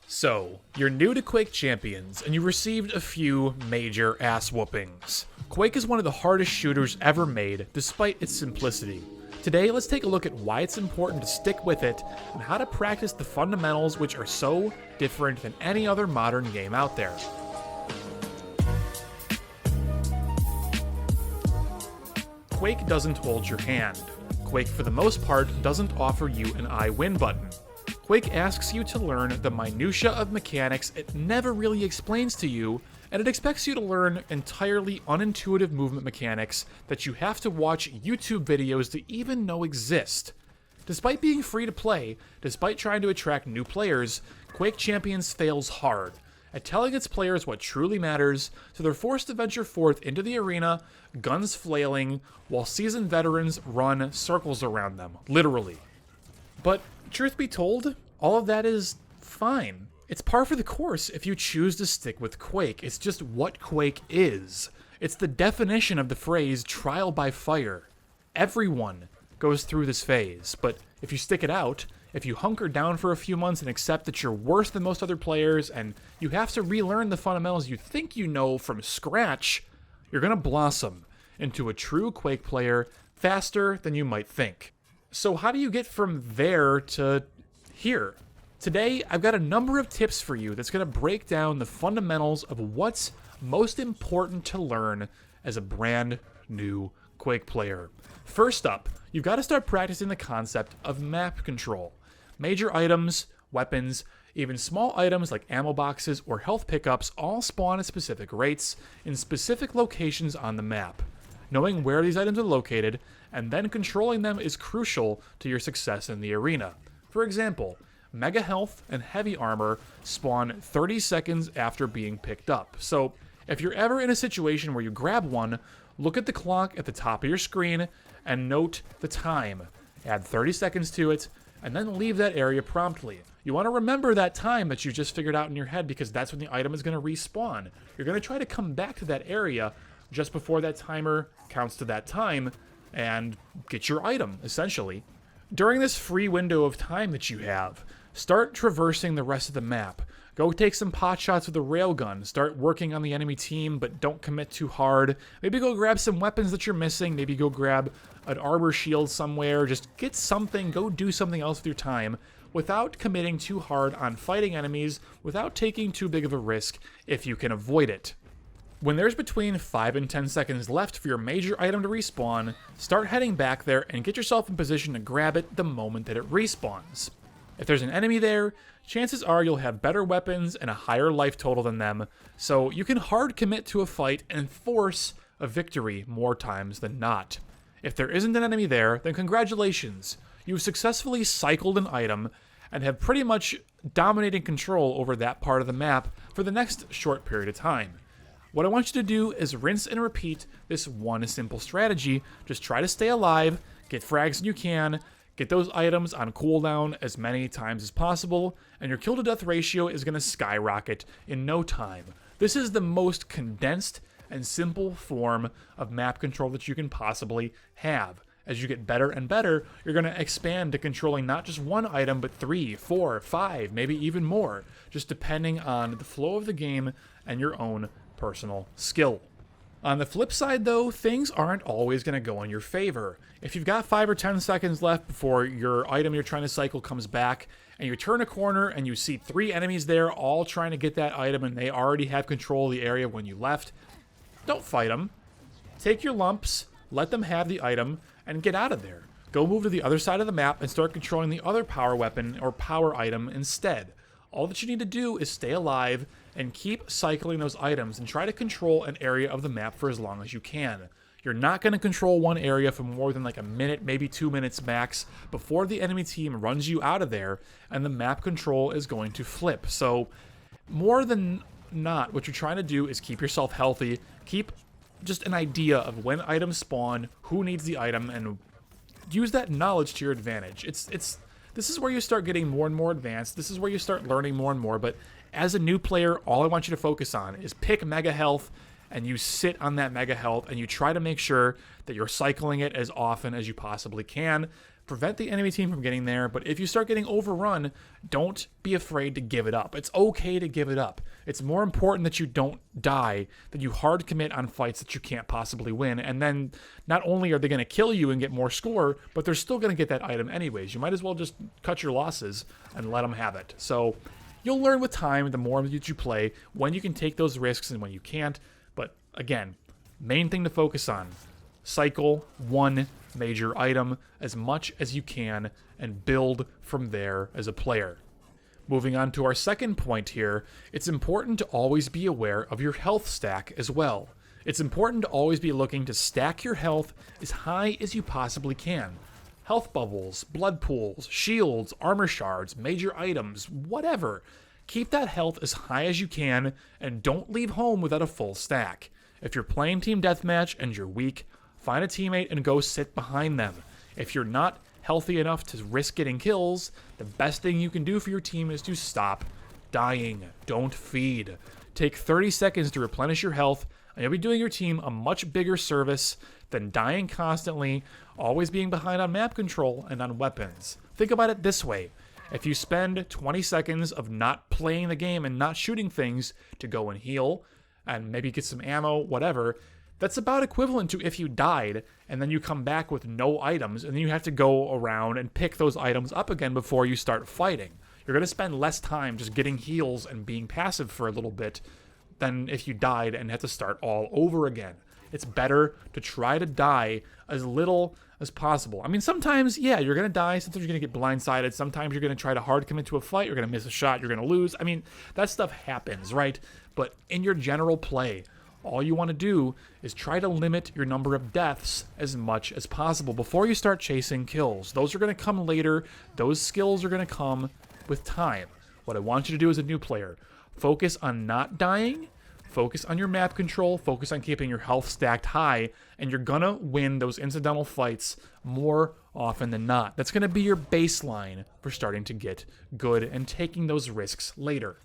So, you're new to Quake Champions, and you've received a few major ass whoopings. Quake is one of the hardest shooters ever made, despite its simplicity. Today, let's take a look at why it's important to stick with it, and how to practice the fundamentals which are so different than any other modern game out there. Quake doesn't hold your hand. Quake, for the most part, doesn't offer you an I win button. Quake asks you to learn the minutia of mechanics it never really explains to you, and it expects you to learn entirely unintuitive movement mechanics that you have to watch YouTube videos to even know exist. Despite being free to play, despite trying to attract new players, Quake Champions fails hard at telling its players what truly matters, so they're forced to venture forth into the arena, guns flailing, while seasoned veterans run circles around them, literally. But truth be told, all of that is fine. It's par for the course if you choose to stick with Quake. It's just what Quake is. It's the definition of the phrase trial by fire. Everyone goes through this phase, but if you stick it out, if you hunker down for a few months and accept that you're worse than most other players and you have to relearn the fundamentals you think you know from scratch, you're going to blossom into a true Quake player faster than you might think. So how do you get from there to here? Today, I've got a number of tips for you that's going to break down the fundamentals of what's most important to learn as a brand new Quake player. First up, you've got to start practicing the concept of map control. Major items, weapons, even small items like ammo boxes or health pickups all spawn at specific rates in specific locations on the map. Knowing where these items are located and then controlling them is crucial to your success in the arena. For example, Mega Health and Heavy Armor spawn 30 seconds after being picked up. So if you're ever in a situation where you grab one, look at the clock at the top of your screen and note the time. Add 30 seconds to it, and then leave that area promptly. You want to remember that time that you just figured out in your head because that's when the item is going to respawn. You're going to try to come back to that area just before that timer counts to that time and get your item, essentially. During this free window of time that you have, start traversing the rest of the map. Go take some pot shots with a railgun. Start working on the enemy team, but don't commit too hard. Maybe go grab some weapons that you're missing. Maybe go grab an armor shield somewhere. Just get something. Go do something else with your time without committing too hard on fighting enemies, without taking too big of a risk if you can avoid it. When there's between 5 and 10 seconds left for your major item to respawn, start heading back there and get yourself in position to grab it the moment that it respawns. If there's an enemy there, chances are you'll have better weapons and a higher life total than them, so you can hard commit to a fight and force a victory more times than not. If there isn't an enemy there, then congratulations. You've successfully cycled an item and have pretty much dominating control over that part of the map for the next short period of time. What I want you to do is rinse and repeat this one simple strategy. Just try to stay alive, get frags when you can, get those items on cooldown as many times as possible, and your kill to death ratio is going to skyrocket in no time. This is the most condensed and simple form of map control that you can possibly have. As you get better and better, you're going to expand to controlling not just one item, but 3, 4, 5, maybe even more, just depending on the flow of the game and your own personal skill. On the flip side though, things aren't always going to go in your favor. If you've got 5 or 10 seconds left before your item you're trying to cycle comes back, and you turn a corner and you see 3 enemies there all trying to get that item and they already have control of the area when you left, don't fight them. Take your lumps, let them have the item, and get out of there. Go move to the other side of the map and start controlling the other power weapon or power item instead. All that you need to do is stay alive and keep cycling those items and try to control an area of the map for as long as you can. You're not going to control one area for more than like a minute, maybe 2 minutes max before the enemy team runs you out of there and the map control is going to flip. So more than not, what you're trying to do is keep yourself healthy, keep just an idea of when items spawn, who needs the item, and use that knowledge to your advantage. This is where you start getting more and more advanced. This is where you start learning more and more. But as a new player, all I want you to focus on is pick Mega Health, and you sit on that Mega Health, and you try to make sure that you're cycling it as often as you possibly can. prevent the enemy team from getting there, but if you start getting overrun, don't be afraid to give it up. It's okay to give it up. It's more important that you don't die, that you hard commit on fights that you can't possibly win, and then not only are they going to kill you and get more score, but they're still going to get that item anyways. You might as well just cut your losses and let them have it. So you'll learn with time, the more that you play, when you can take those risks and when you can't. But again, main thing to focus on, cycle one major item as much as you can and build from there as a player. Moving on to our second point here, it's important to always be aware of your health stack as well. It's important to always be looking to stack your health as high as you possibly can. Health bubbles, blood pools, shields, armor shards, major items, whatever. Keep that health as high as you can and don't leave home without a full stack. If you're playing team deathmatch and you're weak, find a teammate and go sit behind them. If you're not healthy enough to risk getting kills, the best thing you can do for your team is to stop dying. Don't feed. Take 30 seconds to replenish your health, and you'll be doing your team a much bigger service than dying constantly, always being behind on map control and on weapons. Think about it this way. If you spend 20 seconds of not playing the game and not shooting things to go and heal, and maybe get some ammo, whatever, that's about equivalent to if you died and then you come back with no items and then you have to go around and pick those items up again before you start fighting. You're going to spend less time just getting heals and being passive for a little bit than if you died and had to start all over again. It's better to try to die as little as possible. I mean, sometimes, yeah, you're going to die. Sometimes you're going to get blindsided. Sometimes you're going to try to hard commit to a fight. You're going to miss a shot. You're going to lose. I mean, that stuff happens, right? But in your general play, all you want to do is try to limit your number of deaths as much as possible before you start chasing kills. Those are going to come later. Those skills are going to come with time. What I want you to do as a new player, focus on not dying, focus on your map control, focus on keeping your health stacked high, and you're going to win those incidental fights more often than not. That's going to be your baseline for starting to get good and taking those risks later.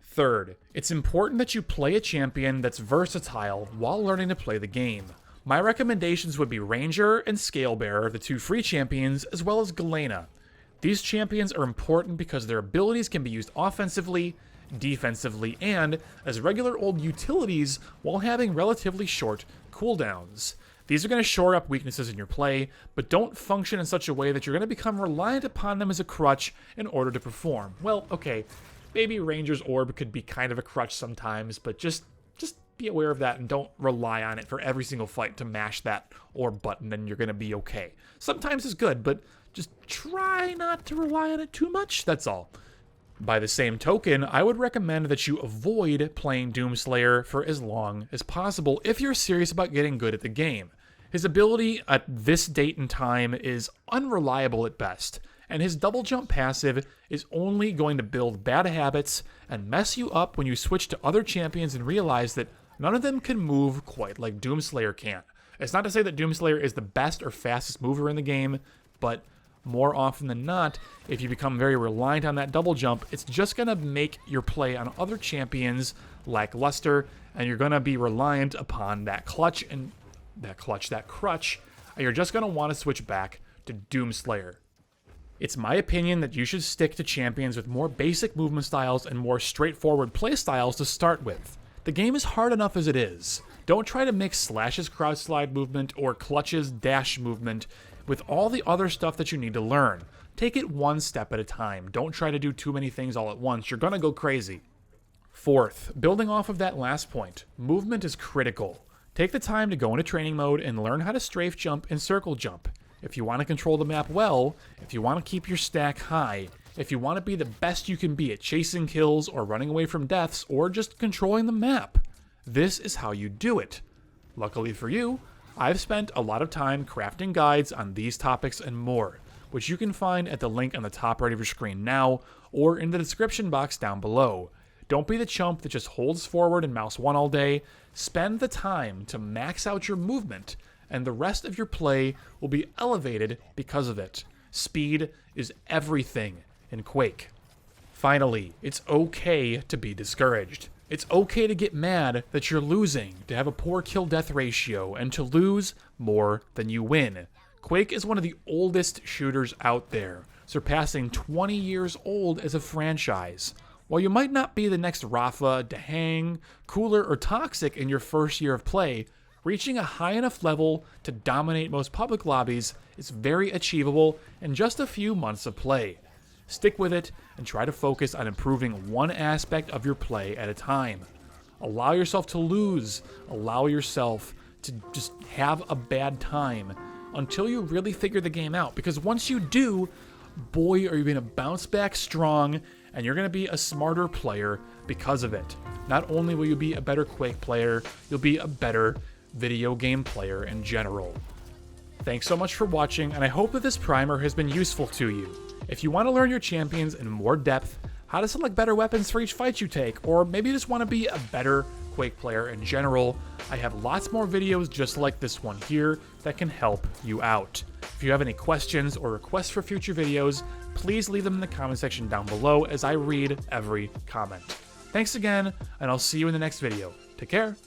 Third, it's important that you play a champion that's versatile while learning to play the game. My recommendations would be Ranger and Scalebearer, the two free champions, as well as Galena. These champions are important because their abilities can be used offensively, defensively, and as regular old utilities while having relatively short cooldowns. These are going to shore up weaknesses in your play, but don't function in such a way that you're going to become reliant upon them as a crutch in order to perform. Well, okay, maybe Ranger's Orb could be kind of a crutch sometimes, but just be aware of that and don't rely on it for every single fight to mash that orb button and you're going to be okay. Sometimes it's good, but just try not to rely on it too much, that's all. By the same token, I would recommend that you avoid playing Doomslayer for as long as possible if you're serious about getting good at the game. His ability at this date and time is unreliable at best, and his double jump passive is only going to build bad habits and mess you up when you switch to other champions and realize that none of them can move quite like Doomslayer can. It's not to say that Doomslayer is the best or fastest mover in the game, but more often than not, if you become very reliant on that double jump, it's just going to make your play on other champions lackluster, and you're going to be reliant upon that crutch, and you're just going to want to switch back to Doomslayer. It's my opinion that you should stick to champions with more basic movement styles and more straightforward play styles to start with. The game is hard enough as it is. Don't try to mix Slash's crouch slide movement or Clutch's dash movement with all the other stuff that you need to learn. Take it one step at a time. Don't try to do too many things all at once. You're going to go crazy. Fourth, building off of that last point, movement is critical. Take the time to go into training mode and learn how to strafe jump and circle jump. If you want to control the map well, if you want to keep your stack high, if you want to be the best you can be at chasing kills or running away from deaths or just controlling the map, this is how you do it. Luckily for you, I've spent a lot of time crafting guides on these topics and more, which you can find at the link on the top right of your screen now or in the description box down below. Don't be the chump that just holds forward and mouse 1 all day. Spend the time to max out your movement, and the rest of your play will be elevated because of it. Speed is everything in Quake. Finally, it's okay to be discouraged. It's okay to get mad that you're losing, to have a poor kill-death ratio, and to lose more than you win. Quake is one of the oldest shooters out there, surpassing 20 years old as a franchise. While you might not be the next Rafa, Dehang, Cooler, or Toxic in your first year of play, reaching a high enough level to dominate most public lobbies is very achievable in just a few months of play. Stick with it and try to focus on improving one aspect of your play at a time. Allow yourself to lose, allow yourself to just have a bad time until you really figure the game out, because once you do, boy, are you going to bounce back strong, and you're going to be a smarter player because of it. Not only will you be a better Quake player, you'll be a better video game player in general. Thanks so much for watching, and I hope that this primer has been useful to you. If you want to learn your champions in more depth, how to select better weapons for each fight you take, or maybe you just want to be a better Quake player in general, I have lots more videos just like this one here that can help you out. If you have any questions or requests for future videos, please leave them in the comment section down below as I read every comment. Thanks again, and I'll see you in the next video. Take care.